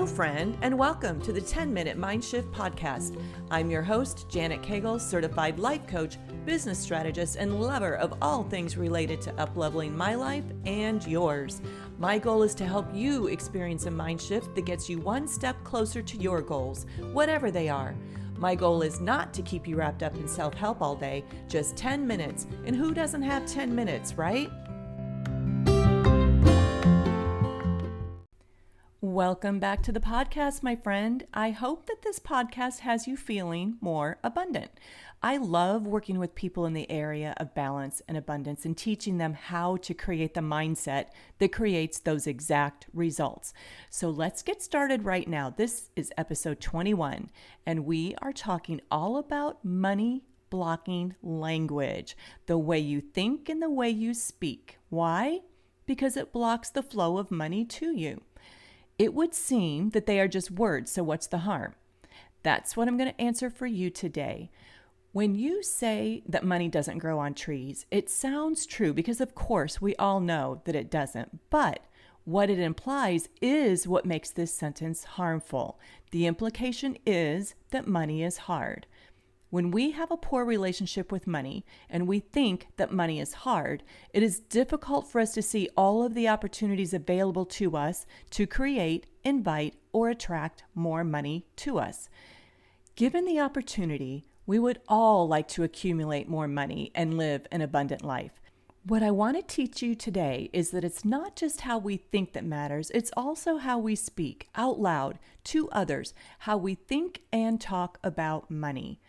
Hello, friend, and welcome to the 10-Minute Mind Shift Podcast. I'm your host, Janet Cagle, certified life coach, business strategist, and lover of all things related to up-leveling my life and yours. My goal is to help you experience a mind shift that gets you one step closer to your goals, whatever they are. My goal is not to keep you wrapped up in self-help all day, just 10 minutes. And who doesn't have 10 minutes, right? Welcome back to the podcast, my friend. I hope that this podcast has you feeling more abundant. I love working with people in the area of balance and abundance and teaching them how to create the mindset that creates those exact results. So let's get started right now. This is episode 21, and we are talking all about money blocking language, the way you think and the way you speak. Why? Because it blocks the flow of money to you. It would seem that they are just words, so what's the harm? That's what I'm going to answer for you today. When you say that money doesn't grow on trees, it sounds true because, of course, we all know that it doesn't. But what it implies is what makes this sentence harmful. The implication is that money is hard. When we have a poor relationship with money and we think that money is hard, it is difficult for us to see all of the opportunities available to us to create, invite, or attract more money to us. Given the opportunity, we would all like to accumulate more money and live an abundant life. What I want to teach you today is that it's not just how we think that matters, it's also how we speak out loud to others, how we think and talk about money.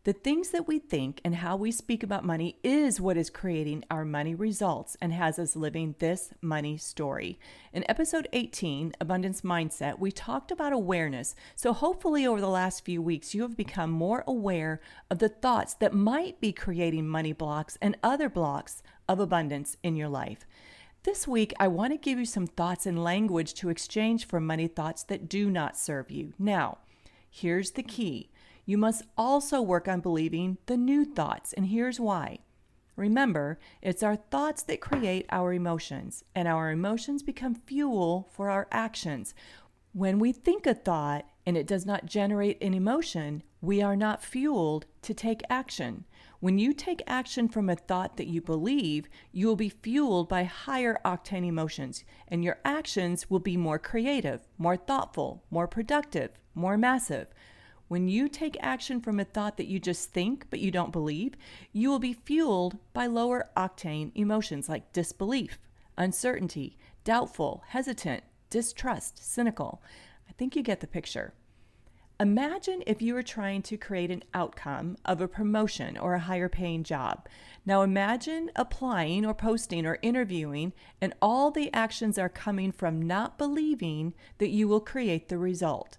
The things that we think and how we speak about money is what is creating our money results and has us living this money story. In episode 18, Abundance Mindset, we talked about awareness. So hopefully over the last few weeks, you have become more aware of the thoughts that might be creating money blocks and other blocks of abundance in your life. This week, I want to give you some thoughts and language to exchange for money thoughts that do not serve you. Now, here's the key. You must also work on believing the new thoughts, and here's why. Remember, it's our thoughts that create our emotions, and our emotions become fuel for our actions. When we think a thought and it does not generate an emotion, we are not fueled to take action. When you take action from a thought that you believe, you will be fueled by higher octane emotions, and your actions will be more creative, more thoughtful, more productive, more massive. When you take action from a thought that you just think but you don't believe, you will be fueled by lower octane emotions like disbelief, uncertainty, doubtful, hesitant, distrust, cynical. I think you get the picture. Imagine if you were trying to create an outcome of a promotion or a higher paying job. Now imagine applying or posting or interviewing, and all the actions are coming from not believing that you will create the result.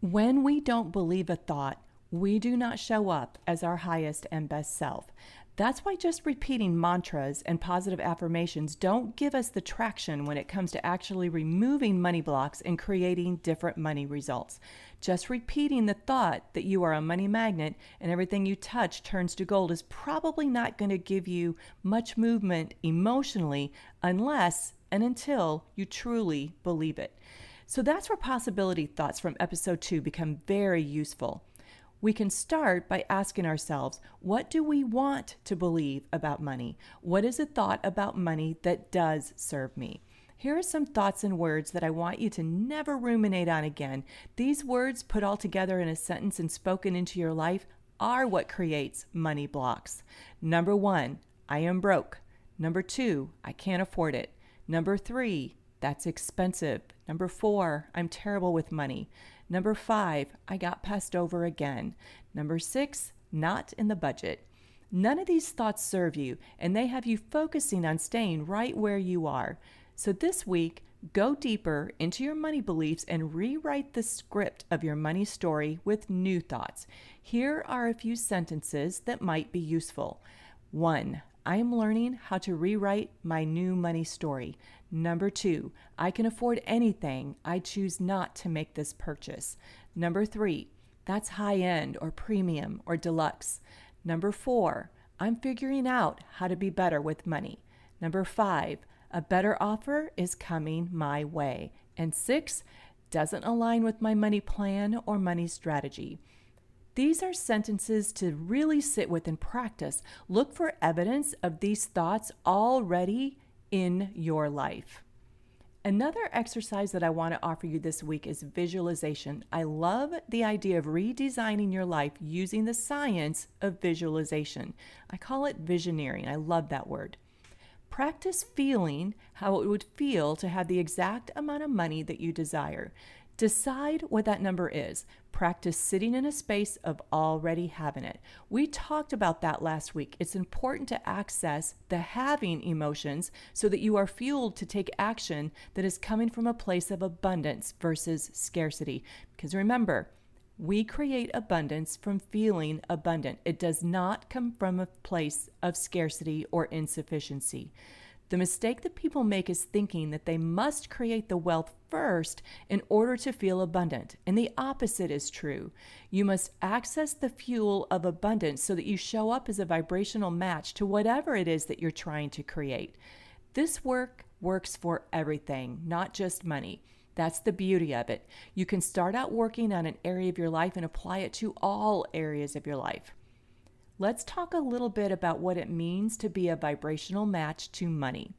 When we don't believe a thought, we do not show up as our highest and best self. That's why just repeating mantras and positive affirmations don't give us the traction when it comes to actually removing money blocks and creating different money results. Just repeating the thought that you are a money magnet and everything you touch turns to gold is probably not going to give you much movement emotionally unless and until you truly believe it. So that's where possibility thoughts from episode 2 become very useful. We can start by asking ourselves, what do we want to believe about money? What is a thought about money that does serve me? Here are some thoughts and words that I want you to never ruminate on again. These words put all together in a sentence and spoken into your life are what creates money blocks. Number 1, I am broke. Number 2, I can't afford it. Number 3, that's expensive. Number 4, I'm terrible with money. Number 5, I got passed over again. Number 6, not in the budget. None of these thoughts serve you, and they have you focusing on staying right where you are. So this week, go deeper into your money beliefs and rewrite the script of your money story with new thoughts. Here are a few sentences that might be useful. 1, I am learning how to rewrite my new money story. Number 2, I can afford anything. I choose not to make this purchase. Number 3, that's high-end or premium or deluxe. Number 4, I'm figuring out how to be better with money. Number 5, a better offer is coming my way. And 6, doesn't align with my money plan or money strategy. These are sentences to really sit with and practice. Look for evidence of these thoughts already in your life. Another exercise that I want to offer you this week is visualization. I love the idea of redesigning your life using the science of visualization. I call it visioneering. I love that word. Practice feeling how it would feel to have the exact amount of money that you desire. Decide what that number is. Practice sitting in a space of already having it. We talked about that last week. It's important to access the having emotions so that you are fueled to take action that is coming from a place of abundance versus scarcity. Because remember, we create abundance from feeling abundant. It does not come from a place of scarcity or insufficiency. The mistake that people make is thinking that they must create the wealth first in order to feel abundant. And the opposite is true. You must access the fuel of abundance so that you show up as a vibrational match to whatever it is that you're trying to create. This work works for everything, not just money. That's the beauty of it. You can start out working on an area of your life and apply it to all areas of your life. Let's talk a little bit about what it means to be a vibrational match to money.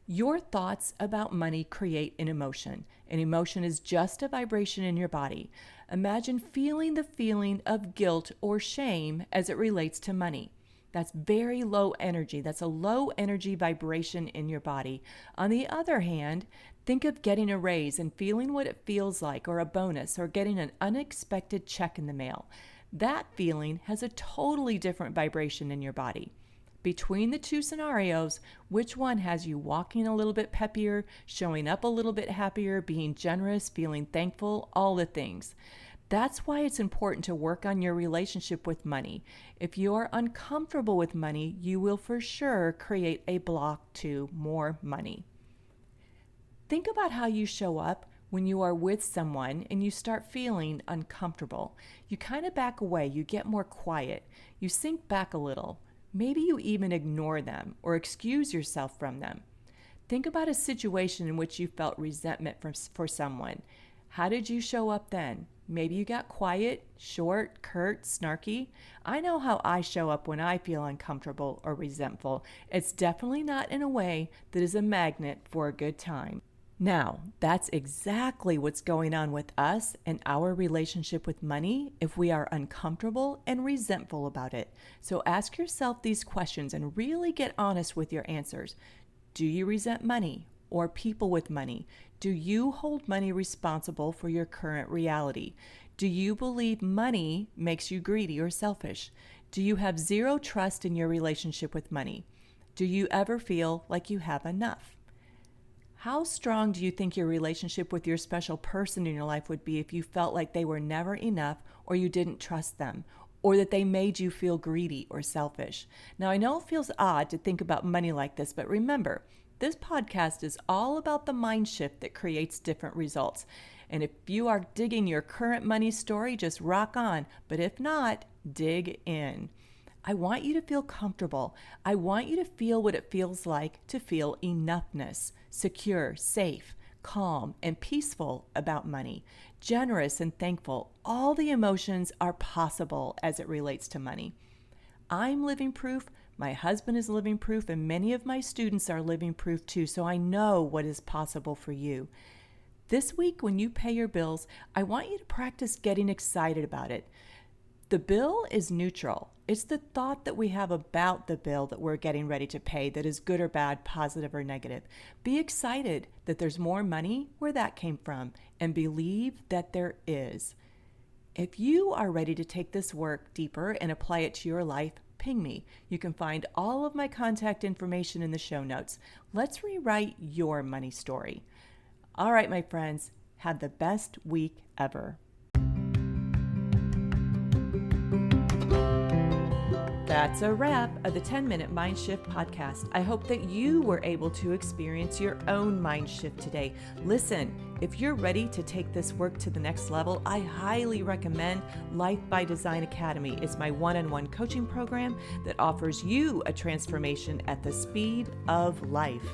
Your thoughts about money create an emotion. An emotion is just a vibration in your body. Imagine feeling the feeling of guilt or shame as it relates to money. That's very low energy. That's a low energy vibration in your body. On the other hand, think of getting a raise and feeling what it feels like, or a bonus, or getting an unexpected check in the mail. That feeling has a totally different vibration in your body. Between the two scenarios, which one has you walking a little bit peppier, showing up a little bit happier, being generous, feeling thankful, all the things? That's why it's important to work on your relationship with money. If you're uncomfortable with money, you will for sure create a block to more money. Think about how you show up when you are with someone and you start feeling uncomfortable. You kind of back away, you get more quiet, you sink back a little. Maybe you even ignore them or excuse yourself from them. Think about a situation in which you felt resentment for someone. How did you show up then? Maybe you got quiet, short, curt, snarky. I know how I show up when I feel uncomfortable or resentful. It's definitely not in a way that is a magnet for a good time. Now, that's exactly what's going on with us and our relationship with money if we are uncomfortable and resentful about it. So ask yourself these questions and really get honest with your answers. Do you resent money or people with money? Do you hold money responsible for your current reality? Do you believe money makes you greedy or selfish? Do you have zero trust in your relationship with money? Do you ever feel like you have enough? How strong do you think your relationship with your special person in your life would be if you felt like they were never enough, or you didn't trust them, or that they made you feel greedy or selfish? Now, I know it feels odd to think about money like this, but remember, this podcast is all about the mind shift that creates different results. And if you are digging your current money story, just rock on. But if not, dig in. I want you to feel comfortable. I want you to feel what it feels like to feel enoughness, secure, safe, calm, and peaceful about money, generous and thankful. All the emotions are possible as it relates to money. I'm living proof, my husband is living proof, and many of my students are living proof too, so I know what is possible for you. This week, when you pay your bills, I want you to practice getting excited about it. The bill is neutral. It's the thought that we have about the bill that we're getting ready to pay that is good or bad, positive or negative. Be excited that there's more money where that came from, and believe that there is. If you are ready to take this work deeper and apply it to your life, ping me. You can find all of my contact information in the show notes. Let's rewrite your money story. All right, my friends, have the best week ever. That's a wrap of the 10-Minute Mind Shift podcast. I hope that you were able to experience your own mind shift today. Listen, if you're ready to take this work to the next level, I highly recommend Life by Design Academy. It's my one-on-one coaching program that offers you a transformation at the speed of life.